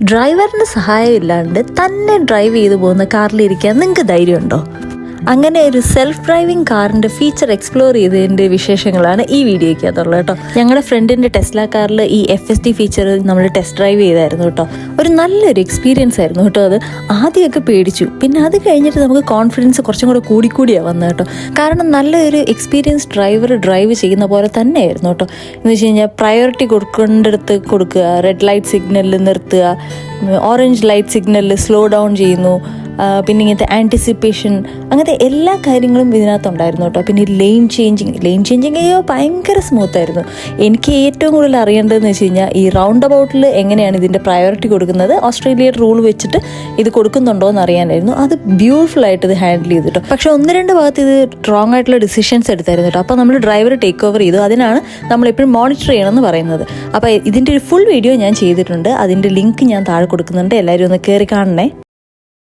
ഡ്രൈവറിന് സഹായം ഇല്ലാണ്ട് തന്നെ ഡ്രൈവ് ചെയ്തു പോകുന്ന കാറിലിരിക്കാൻ നിങ്ങൾക്ക് ധൈര്യമുണ്ടോ? അങ്ങനെ ഒരു സെൽഫ് ഡ്രൈവിംഗ് കാറിൻ്റെ ഫീച്ചർ എക്സ്പ്ലോർ ചെയ്തതിൻ്റെ വിശേഷങ്ങളാണ് ഈ വീഡിയോയ്ക്കകത്തുള്ളത് കേട്ടോ. ഞങ്ങളുടെ ഫ്രണ്ടിൻ്റെ ടെസ്ല കാറിൽ ഈ FSD ഫീച്ചർ നമ്മൾ ടെസ്റ്റ് ഡ്രൈവ് ചെയ്തായിരുന്നു കേട്ടോ. ഒരു നല്ലൊരു എക്സ്പീരിയൻസ് ആയിരുന്നു കേട്ടോ. അത് ആദ്യമൊക്കെ പേടിച്ചു, പിന്നെ അത് കഴിഞ്ഞിട്ട് നമുക്ക് കോൺഫിഡൻസ് കുറച്ചും കൂടെ കൂടിക്കൂടിയാണ് വന്നത് കേട്ടോ. കാരണം നല്ലൊരു എക്സ്പീരിയൻസ് ഡ്രൈവർ ഡ്രൈവ് ചെയ്യുന്ന പോലെ തന്നെയായിരുന്നു കേട്ടോ. എന്ന് വെച്ച് കഴിഞ്ഞാൽ പ്രയോറിറ്റി കൊടുക്കേണ്ടടുത്ത് കൊടുക്കുക, റെഡ് ലൈറ്റ് സിഗ്നലിൽ നിർത്തുക, ഓറഞ്ച് ലൈറ്റ് സിഗ്നലിൽ സ്ലോ ഡൗൺ ചെയ്യുന്നു, പിന്നെ ഇങ്ങനത്തെ ആൻറ്റിസിപ്പേഷൻ, അങ്ങനത്തെ എല്ലാ കാര്യങ്ങളും ഇതിനകത്തുണ്ടായിരുന്നു കേട്ടോ. പിന്നെ ലെയിൻ ചേഞ്ചിങ് ഭയങ്കര സ്മൂത്തായിരുന്നു. എനിക്ക് ഏറ്റവും കൂടുതൽ അറിയേണ്ടതെന്ന് വെച്ച് കഴിഞ്ഞാൽ ഈ റൗണ്ട് അബൌട്ടിൽ എങ്ങനെയാണ് ഇതിൻ്റെ പ്രയോറിറ്റി കൊടുക്കുന്നത്, ഓസ്ട്രേലിയയുടെ റൂൾ വെച്ചിട്ട് ഇത് കൊടുക്കുന്നുണ്ടോ എന്ന് അറിയാനായിരുന്നു. അത് ബ്യൂട്ടിഫുൾ ആയിട്ട് ഇത് ഹാൻഡിൽ ചെയ്തു കേട്ടോ. പക്ഷേ 1-2 ഭാഗത്ത് ഇത് റോങ് ആയിട്ടുള്ള ഡിസിഷൻസ് എടുത്തായിരുന്നു കേട്ടോ. അപ്പോൾ നമ്മൾ ഡ്രൈവർ ടേക്ക് ഓവർ ചെയ്തു. അതിനാണ് നമ്മളെപ്പോഴും മോണിറ്റർ ചെയ്യണമെന്ന് പറയുന്നത്. അപ്പോൾ ഇതിൻ്റെ ഒരു ഫുൾ വീഡിയോ ഞാൻ ചെയ്തിട്ടുണ്ട്. അതിൻ്റെ ലിങ്ക് ഞാൻ താഴെ കൊടുക്കുന്നുണ്ട്. എല്ലാവരും ഒന്ന് കയറി കാണണേ.